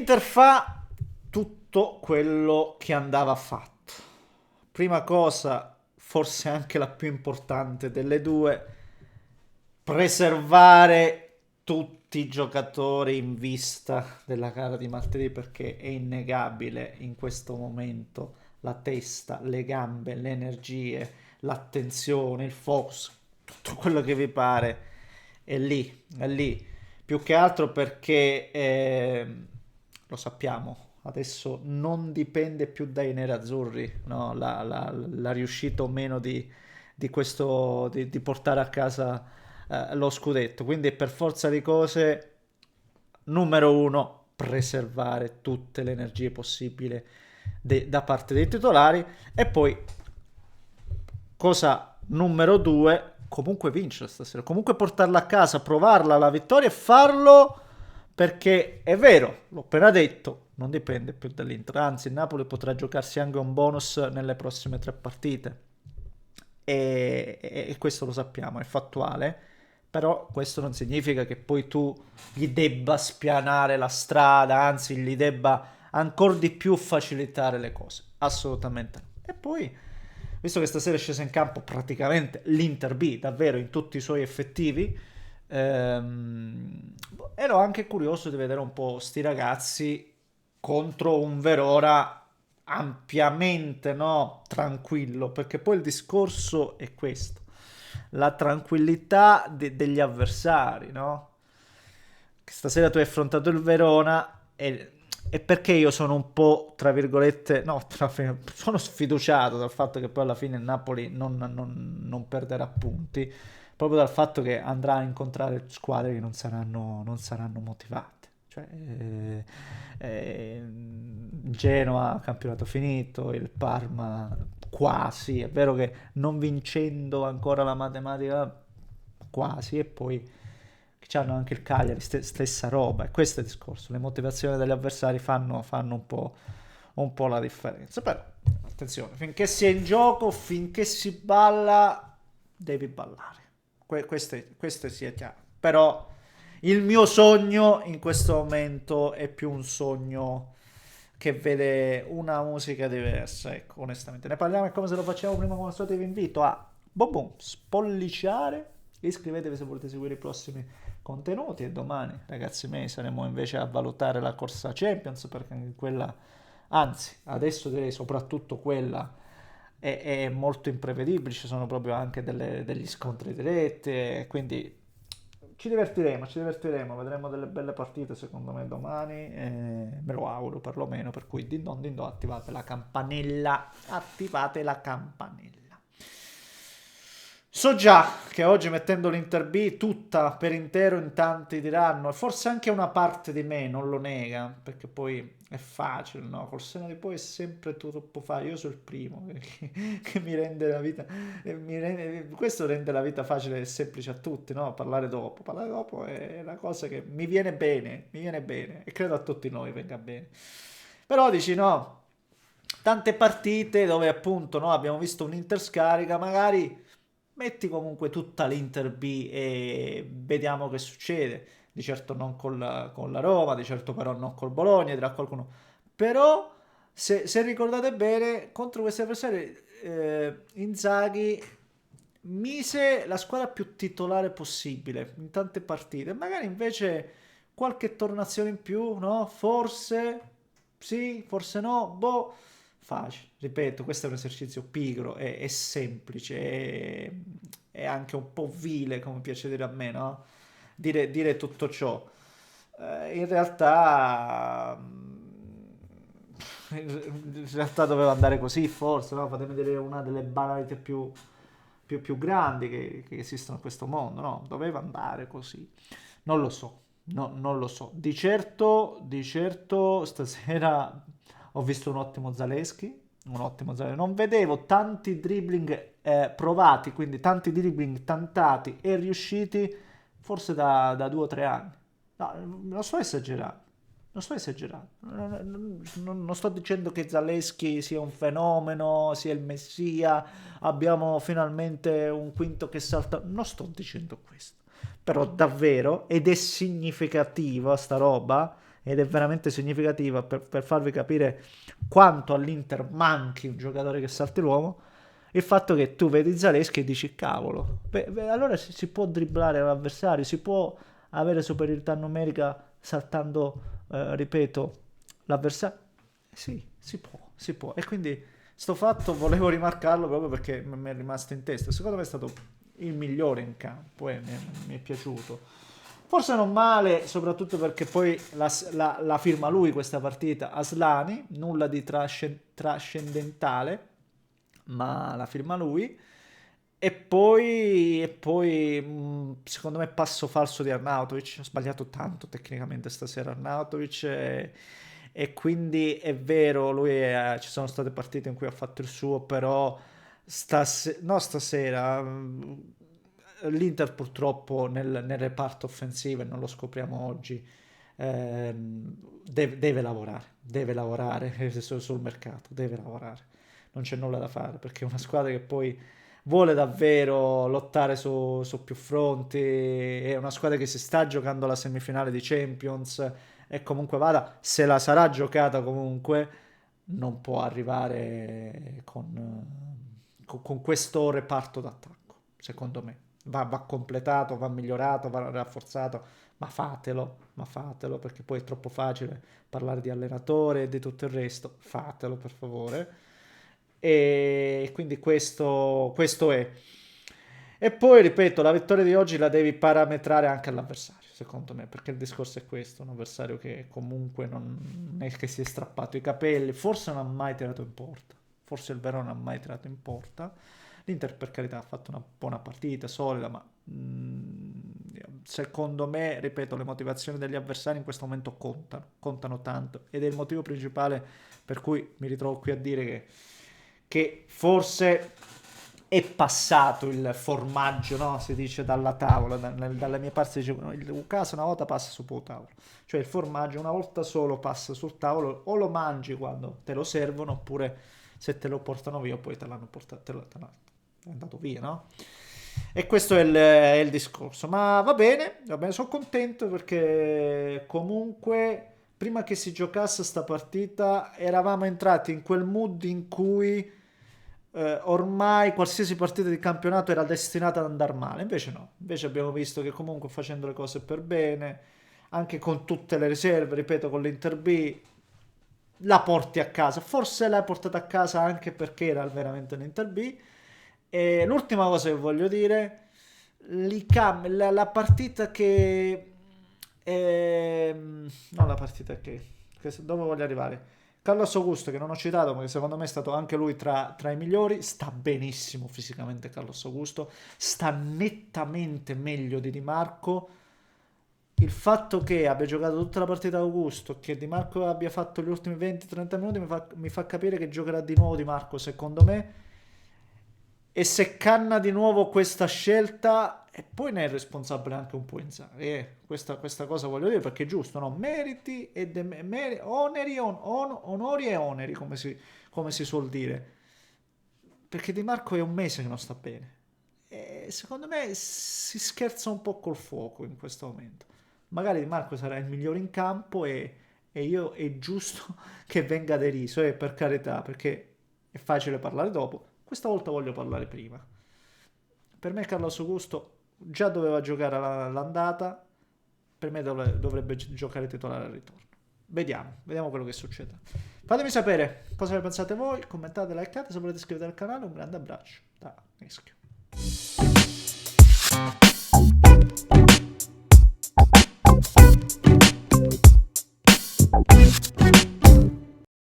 L'Inter fa tutto quello che andava fatto. Prima cosa, forse anche la più importante delle due, preservare tutti i giocatori in vista della gara di martedì perché è innegabile in questo momento la testa, le gambe, le energie, l'attenzione, il focus, tutto quello che vi pare è lì, è lì. Più che altro perché lo sappiamo, adesso non dipende più dai nerazzurri, no? La riuscita o meno di questo, di portare a casa lo scudetto. Quindi per forza di cose, numero uno, preservare tutte le energie possibili da parte dei titolari e poi cosa numero due, comunque vincere stasera, comunque portarla a casa, provarla la vittoria e farlo perché è vero, l'ho appena detto, non dipende più dall'Inter, anzi il Napoli potrà giocarsi anche un bonus nelle prossime tre partite e questo lo sappiamo, è fattuale, però questo non significa che poi tu gli debba spianare la strada, anzi gli debba ancora di più facilitare le cose, assolutamente no. E poi, visto che stasera è scesa in campo praticamente l'Inter B, davvero in tutti i suoi effettivi, ero anche curioso di vedere un po' sti ragazzi contro un Verona ampiamente no, tranquillo, perché poi il discorso è questo, la tranquillità degli avversari, no? Che stasera tu hai affrontato il Verona e perché io sono un po', tra virgolette, no, sono sfiduciato dal fatto che poi alla fine il Napoli non perderà punti, proprio dal fatto che andrà a incontrare squadre che non saranno motivate. Cioè, Genoa, campionato finito, il Parma quasi, è vero che non vincendo ancora la matematica quasi, e poi hanno anche il Cagliari, stessa roba, e questo è il discorso, le motivazioni degli avversari fanno un po' la differenza, però attenzione, finché si è in gioco, finché si balla, devi ballare, questo sia chiaro, però il mio sogno in questo momento è più un sogno che vede una musica diversa, ecco, onestamente. Ne parliamo e come se lo facciamo prima con il vi invito a boom boom, spolliciare, iscrivetevi se volete seguire i prossimi contenuti e domani, ragazzi miei, saremo invece a valutare la corsa Champions perché anche quella, anzi, adesso direi soprattutto quella è molto imprevedibile, ci sono proprio anche degli scontri diretti, quindi ci divertiremo, vedremo delle belle partite secondo me domani, me lo auguro perlomeno, per cui din don, attivate la campanella. So già che oggi mettendo l'Inter B tutta per intero in tanti diranno, e forse anche una parte di me non lo nega, perché poi è facile, no? Col seno di poi è sempre troppo facile, io sono il primo che mi rende la vita, questo rende la vita facile e semplice a tutti, no? Parlare dopo è una cosa che mi viene bene e credo a tutti noi venga bene. Però dici no, tante partite dove appunto no, abbiamo visto un'Inter scarica, magari metti comunque tutta l'Inter B e vediamo che succede. Di certo non con la Roma, di certo però non col Bologna, dirà qualcuno. Però, se ricordate bene, contro questi avversari Inzaghi mise la squadra più titolare possibile in tante partite. Magari invece qualche tornazione in più, no? Forse sì, forse no. Boh, facile. Ripeto, questo è un esercizio pigro, è semplice, è anche un po' vile, come piace dire a me, no? Dire tutto ciò. In realtà, in realtà doveva andare così, forse, no? Fatemi vedere una delle banalità più grandi che esistono in questo mondo, no? Doveva andare così. Non lo so, no, non lo so. Di certo stasera ho visto un ottimo Zaleschi. Non vedevo tanti dribbling provati, quindi tanti dribbling tentati e riusciti, forse da 2 o 3 anni. No, non sto esagerando. Non sto esagerando. Non sto dicendo che Zaleschi sia un fenomeno, sia il messia, abbiamo finalmente un quinto che salta. Non sto dicendo questo. Però davvero, ed è significativa sta roba, ed è veramente significativa per farvi capire quanto all'Inter manchi un giocatore che salti l'uomo, il fatto che tu vedi Zaleschi e dici cavolo, allora si può dribblare l'avversario, si può avere superiorità numerica saltando, ripeto, l'avversario. Sì, si può. E quindi sto fatto volevo rimarcarlo proprio perché mi è rimasto in testa. Secondo me è stato il migliore in campo e mi è piaciuto. Forse non male, soprattutto perché poi la firma lui questa partita, Aslani, nulla di trascendentale, ma la firma lui. Secondo me passo falso di Arnautovic, ha sbagliato tanto tecnicamente stasera Arnautovic e quindi è vero, ci sono state partite in cui ha fatto il suo, però no, stasera l'Inter purtroppo nel reparto offensivo, e non lo scopriamo oggi, deve lavorare sul mercato, deve lavorare, non c'è nulla da fare perché è una squadra che poi vuole davvero lottare su più fronti, è una squadra che si sta giocando la semifinale di Champions e comunque vada, se la sarà giocata comunque, non può arrivare con questo reparto d'attacco, secondo me. Va completato, va migliorato, va rafforzato, ma fatelo, perché poi è troppo facile parlare di allenatore e di tutto il resto. Fatelo, per favore. E quindi questo è. E poi, ripeto, la vittoria di oggi la devi parametrare anche all'avversario, secondo me, perché il discorso è questo, un avversario che comunque non è che si è strappato i capelli, forse non ha mai tirato in porta, forse il Verona non ha mai tirato in porta, l'Inter per carità ha fatto una buona partita, solida, ma secondo me, ripeto, le motivazioni degli avversari in questo momento contano tanto, ed è il motivo principale per cui mi ritrovo qui a dire che forse è passato il formaggio, no? Si dice dalla tavola, dalle mie parti si dice il caso una volta passa sul tuo tavolo, cioè il formaggio una volta solo passa sul tavolo, o lo mangi quando te lo servono, oppure se te lo portano via poi te l'hanno portato, è andato via, no? E questo è il discorso, ma va bene, sono contento perché comunque prima che si giocasse sta partita eravamo entrati in quel mood in cui ormai qualsiasi partita di campionato era destinata ad andare male, invece no, invece abbiamo visto che comunque facendo le cose per bene, anche con tutte le riserve, ripeto, con l'Inter B, la porti a casa, forse l'hai portata a casa anche perché era veramente l'Inter B. E l'ultima cosa che voglio dire, la partita che... no, la partita dove voglio arrivare? Carlos Augusto, che non ho citato, ma che secondo me è stato anche lui tra i migliori, sta benissimo fisicamente Carlos Augusto, sta nettamente meglio di Di Marco. Il fatto che abbia giocato tutta la partita Augusto, che Di Marco abbia fatto gli ultimi 20-30 minuti, mi fa capire che giocherà di nuovo Di Marco, secondo me. E se canna di nuovo questa scelta, e poi ne è responsabile anche un po' Inzaghi. Questa cosa voglio dire perché è giusto, no? Meriti e onori e oneri, come si suol dire. Perché Di Marco è un mese che non sta bene. E secondo me si scherza un po' col fuoco in questo momento. Magari Di Marco sarà il migliore in campo e io è giusto che venga deriso, per carità, perché è facile parlare dopo. Questa volta voglio parlare prima. Per me Carlos Augusto già doveva giocare l'andata, per me dovrebbe giocare titolare al ritorno. Vediamo quello che succede. Fatemi sapere cosa ne pensate voi, commentate, likeate, se volete iscrivetevi al canale, un grande abbraccio da Neschio.